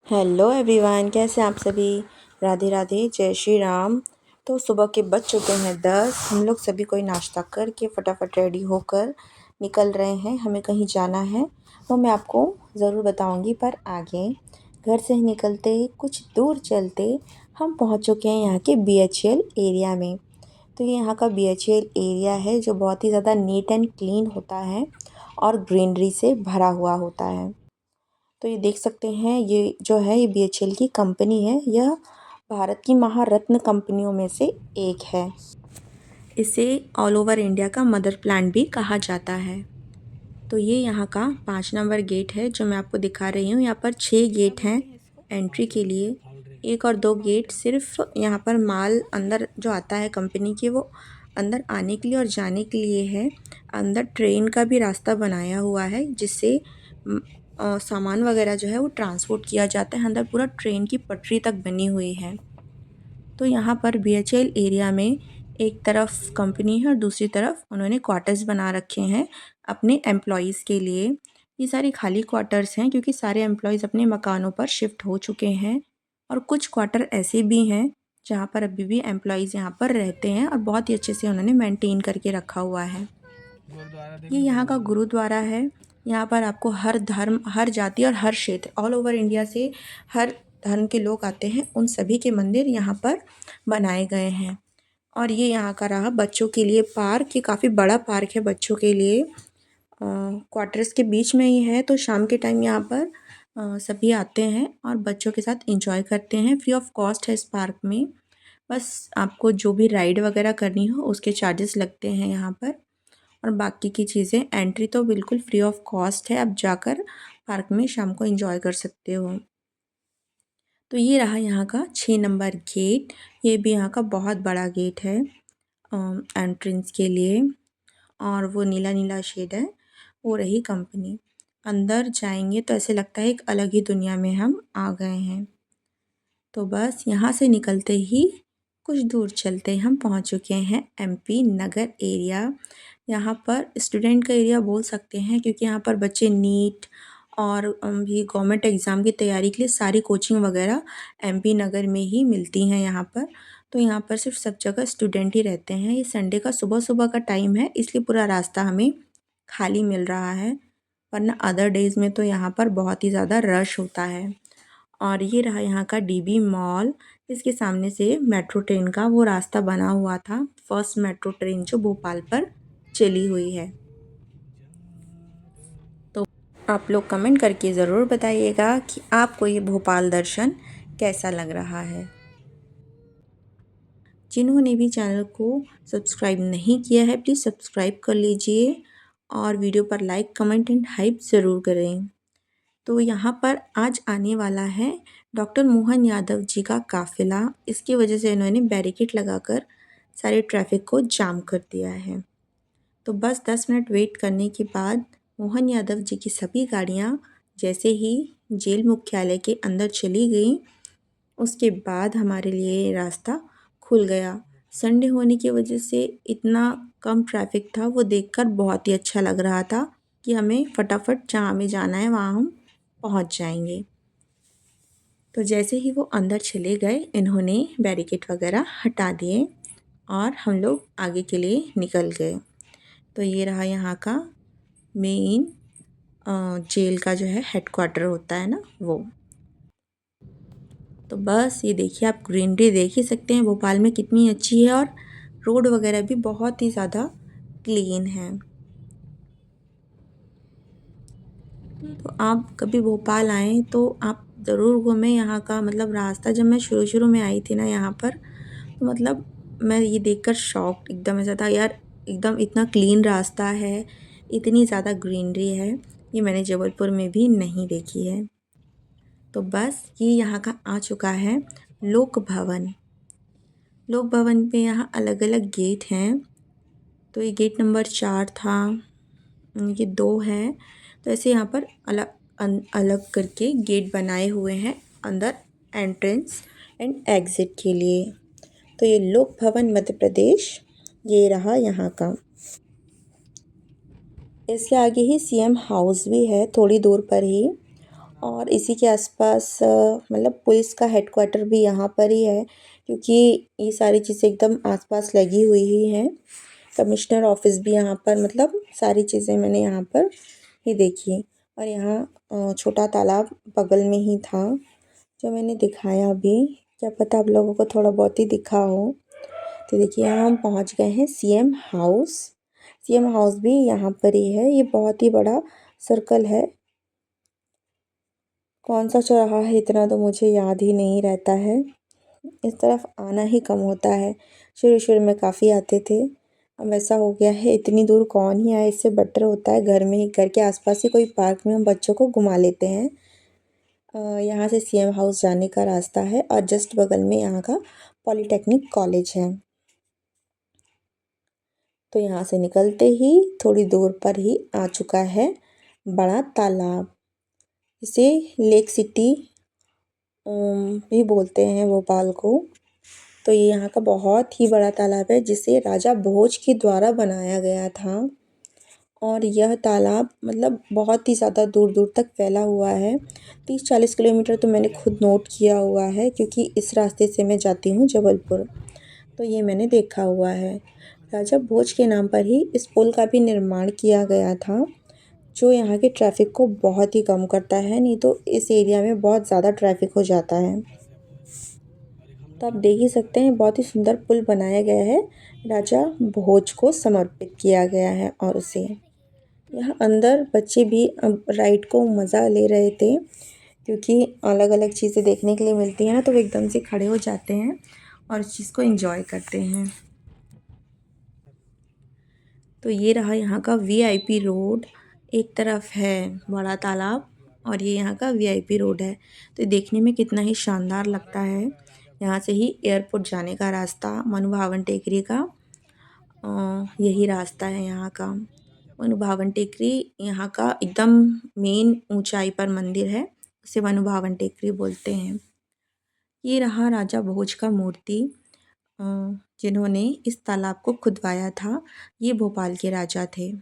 Hello everyone, कैसे आप सभी। राधे राधे, जय श्री राम। तो सुबह के बज चुके हैं 10। हम लोग सभी कोई नाश्ता करके फटाफट रेडी होकर निकल रहे हैं। हमें कहीं जाना है, वो मैं आपको ज़रूर बताऊंगी। पर आगे घर से ही निकलते कुछ दूर चलते हम पहुंच चुके हैं यहाँ के BHEL एरिया में। तो ये यहाँ का BHEL एरिया है जो बहुत ही ज़्यादा नीट एंड क्लीन होता है और ग्रीनरी से भरा हुआ होता है। तो ये देख सकते हैं, ये जो है ये BHEL की कंपनी है। यह भारत की महारत्न कंपनियों में से एक है। इसे ऑल ओवर इंडिया का मदर प्लांट भी कहा जाता है। तो ये यहाँ का 5 नंबर गेट है जो मैं आपको दिखा रही हूँ। यहाँ पर 6 गेट हैं एंट्री के लिए। 1 और 2 गेट सिर्फ यहाँ पर माल अंदर जो आता है कंपनी के, वो अंदर आने के लिए और जाने के लिए है। अंदर ट्रेन का भी रास्ता बनाया हुआ है जिससे सामान वगैरह जो है वो ट्रांसपोर्ट किया जाता है। अंदर पूरा ट्रेन की पटरी तक बनी हुई है। तो यहाँ पर BHEL एरिया में एक तरफ कंपनी है और दूसरी तरफ उन्होंने क्वार्टर्स बना रखे हैं अपने एम्प्लॉयज़ के लिए। ये सारे खाली क्वार्टर्स हैं क्योंकि सारे एम्प्लॉयज़ अपने मकानों पर शिफ्ट हो चुके हैं। और कुछ क्वार्टर ऐसे भी हैं जहाँ पर अभी भी एम्प्लॉयज़ यहाँ पर रहते हैं और बहुत ही अच्छे से उन्होंने मेंटेन करके रखा हुआ है। ये यहाँ का गुरुद्वारा है। यहाँ पर आपको हर धर्म, हर जाति और हर क्षेत्र, ऑल ओवर इंडिया से हर धर्म के लोग आते हैं। उन सभी के मंदिर यहाँ पर बनाए गए हैं। और ये यहाँ का रहा बच्चों के लिए पार्क। ये काफ़ी बड़ा पार्क है बच्चों के लिए। क्वार्टर्स के बीच में ही है। तो शाम के टाइम यहाँ पर सभी आते हैं और बच्चों के साथ एंजॉय करते हैं। फ्री ऑफ कॉस्ट है इस पार्क में। बस आपको जो भी राइड वगैरह करनी हो उसके चार्जेस लगते हैं यहाँ पर। और बाकी की चीज़ें, एंट्री तो बिल्कुल फ्री ऑफ कॉस्ट है। आप जाकर पार्क में शाम को एंजॉय कर सकते हो। तो ये रहा यहाँ का 6 नंबर गेट। ये भी यहाँ का बहुत बड़ा गेट है एंट्रेंस के लिए। और वो नीला नीला शेड है, वो रही कंपनी। अंदर जाएंगे तो ऐसे लगता है एक अलग ही दुनिया में हम आ गए हैं। तो बस यहाँ से निकलते ही कुछ दूर चलते हम पहुँच चुके हैं MP नगर एरिया। यहाँ पर स्टूडेंट का एरिया बोल सकते हैं क्योंकि यहाँ पर बच्चे नीट और भी गवर्नमेंट एग्ज़ाम की तैयारी के लिए सारी कोचिंग वगैरह MP नगर में ही मिलती हैं यहाँ पर। तो यहाँ पर सिर्फ सब जगह स्टूडेंट ही रहते हैं। ये संडे का सुबह सुबह का टाइम है इसलिए पूरा रास्ता हमें खाली मिल रहा है, वरना अदर डेज़ में तो यहाँ पर बहुत ही ज़्यादा रश होता है। और ये रहा यहाँ का DB मॉल। इसके सामने से मेट्रो ट्रेन का वो रास्ता बना हुआ था, फर्स्ट मेट्रो ट्रेन जो भोपाल पर चली हुई है। तो आप लोग कमेंट करके ज़रूर बताइएगा कि आपको ये भोपाल दर्शन कैसा लग रहा है। जिन्होंने भी चैनल को सब्सक्राइब नहीं किया है प्लीज़ सब्सक्राइब कर लीजिए और वीडियो पर लाइक, कमेंट एंड हाइप ज़रूर करें। तो यहाँ पर आज आने वाला है डॉक्टर मोहन यादव जी का काफ़िला। इसकी वजह से इन्होंने बैरिकेड लगाकर सारे ट्रैफिक को जाम कर दिया है। तो बस 10 मिनट वेट करने के बाद मोहन यादव जी की सभी गाड़ियाँ जैसे ही जेल मुख्यालय के अंदर चली गई, उसके बाद हमारे लिए रास्ता खुल गया। संडे होने की वजह से इतना कम ट्रैफिक था, वो देखकर बहुत ही अच्छा लग रहा था कि हमें फटाफट जहाँ हमें जाना है वहाँ हम पहुँच जाएंगे। तो जैसे ही वो अंदर चले गए इन्होंने बैरिकेड वगैरह हटा दिए और हम लोग आगे के लिए निकल गए। तो ये रहा यहाँ का मेन जेल का जो है हेडक्वार्टर होता है ना वो। तो बस ये देखिए, आप ग्रीनरी देख ही सकते हैं भोपाल में कितनी अच्छी है और रोड वगैरह भी बहुत ही ज़्यादा क्लीन है। तो आप कभी भोपाल आएँ तो आप ज़रूर घूमें यहाँ का। मतलब रास्ता जब मैं शुरू शुरू में आई थी ना यहाँ पर, तो मतलब मैं ये देखकर शॉक्ड एकदम ऐसा था यार, एकदम इतना क्लीन रास्ता है, इतनी ज़्यादा ग्रीनरी है, ये मैंने जबलपुर में भी नहीं देखी है। तो बस ये यहाँ का आ चुका है लोक भवन। लोक भवन पे यहाँ अलग अलग गेट हैं। तो ये गेट नंबर 4 था, ये 2 हैं। तो ऐसे यहाँ पर अलग अलग करके गेट बनाए हुए हैं अंदर एंट्रेंस एंड एग्ज़िट के लिए। तो ये लोक भवन मध्य प्रदेश ये रहा यहाँ का। इसके आगे ही CM हाउस भी है थोड़ी दूर पर ही। और इसी के आसपास मतलब पुलिस का हेडक्वार्टर भी यहाँ पर ही है, क्योंकि ये सारी चीज़ें एकदम आसपास लगी हुई ही हैं। कमिश्नर ऑफिस भी यहाँ पर, मतलब सारी चीज़ें मैंने यहाँ पर ही देखी। और यहाँ छोटा तालाब बगल में ही था जो मैंने दिखाया अभी। क्या पता आप लोगों को थोड़ा बहुत ही दिखा हो। तो देखिए यहाँ हम पहुँच गए हैं सीएम हाउस। सीएम हाउस भी यहाँ पर ही है। ये बहुत ही बड़ा सर्कल है। कौन सा चौराहा है इतना तो मुझे याद ही नहीं रहता है। इस तरफ आना ही कम होता है। शुरू शुरू में काफ़ी आते थे, अब ऐसा हो गया है इतनी दूर कौन ही आए। इससे बेटर होता है घर में ही, घर के आसपास ही कोई पार्क में हम बच्चों को घुमा लेते हैं। यहाँ से सीएम हाउस जाने का रास्ता है और जस्ट बगल में यहाँ का पॉलिटेक्निक कॉलेज है। तो यहाँ से निकलते ही थोड़ी दूर पर ही आ चुका है बड़ा तालाब। इसे लेक सिटी भी बोलते हैं भोपाल को। तो ये यहाँ का बहुत ही बड़ा तालाब है जिसे राजा भोज के द्वारा बनाया गया था। और यह तालाब मतलब बहुत ही ज़्यादा दूर दूर तक फैला हुआ है। 30-40 किलोमीटर तो मैंने खुद नोट किया हुआ है, क्योंकि इस रास्ते से मैं जाती हूँ जबलपुर। तो ये मैंने देखा हुआ है। राजा भोज के नाम पर ही इस पुल का भी निर्माण किया गया था, जो यहाँ के ट्रैफ़िक को बहुत ही कम करता है। नहीं तो इस एरिया में बहुत ज़्यादा ट्रैफ़िक हो जाता है। तो आप देख ही सकते हैं बहुत ही सुंदर पुल बनाया गया है, राजा भोज को समर्पित किया गया है। और उसे यहाँ अंदर बच्चे भी राइड को मज़ा ले रहे थे, क्योंकि अलग अलग चीज़ें देखने के लिए मिलती हैं ना, तो वो एकदम से खड़े हो जाते हैं और उस चीज़ को एंजॉय करते हैं। तो ये रहा यहाँ का वीआईपी रोड। एक तरफ है बड़ा तालाब और ये यहाँ का वीआईपी रोड है। तो देखने में कितना ही शानदार लगता है। यहाँ से ही एयरपोर्ट जाने का रास्ता, मनु भावन टेकरी का यही रास्ता है यहाँ का। मनु भावन टेकरी यहाँ का एकदम मेन ऊंचाई पर मंदिर है, उसे मनु भावन टेकरी बोलते हैं। ये रहा राजा भोज का मूर्ति, जिन्होंने इस तालाब को खुदवाया था। ये भोपाल के राजा थे।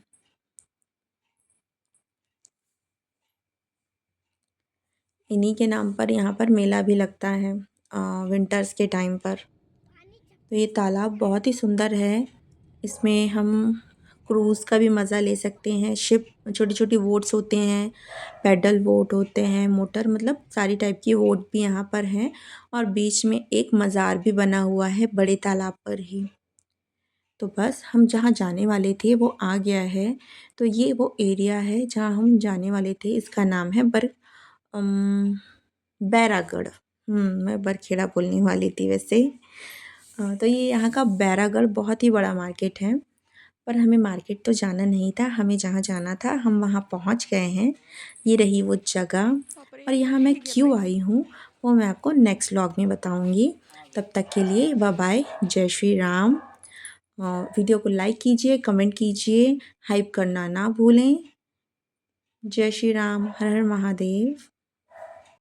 इन्हीं के नाम पर यहाँ पर मेला भी लगता है विंटर्स के टाइम पर। तो ये तालाब बहुत ही सुंदर है। इसमें हम क्रूज़ का भी मज़ा ले सकते हैं। शिप, छोटी छोटी बोट्स होते हैं, पैडल बोट होते हैं, मोटर, मतलब सारी टाइप की बोट भी यहाँ पर हैं। और बीच में एक मज़ार भी बना हुआ है बड़े तालाब पर ही। तो बस हम जहाँ जाने वाले थे वो आ गया है। तो ये वो एरिया है जहाँ हम जाने वाले थे। इसका नाम है बैरागढ़। मैं बरखेड़ा बोलने वाली थी वैसे। तो ये यहाँ का बैरागढ़ बहुत ही बड़ा मार्केट है, पर हमें मार्केट तो जाना नहीं था। हमें जहाँ जाना था हम वहाँ पहुँच गए हैं। ये रही वो जगह। और यहाँ मैं क्यों आई हूँ वो मैं आपको नेक्स्ट व्लॉग में बताऊँगी। तब तक के लिए बाय बाय, जय श्री राम। वीडियो को लाइक कीजिए, कमेंट कीजिए, हाइप करना ना भूलें। जय श्री राम, हर हर महादेव।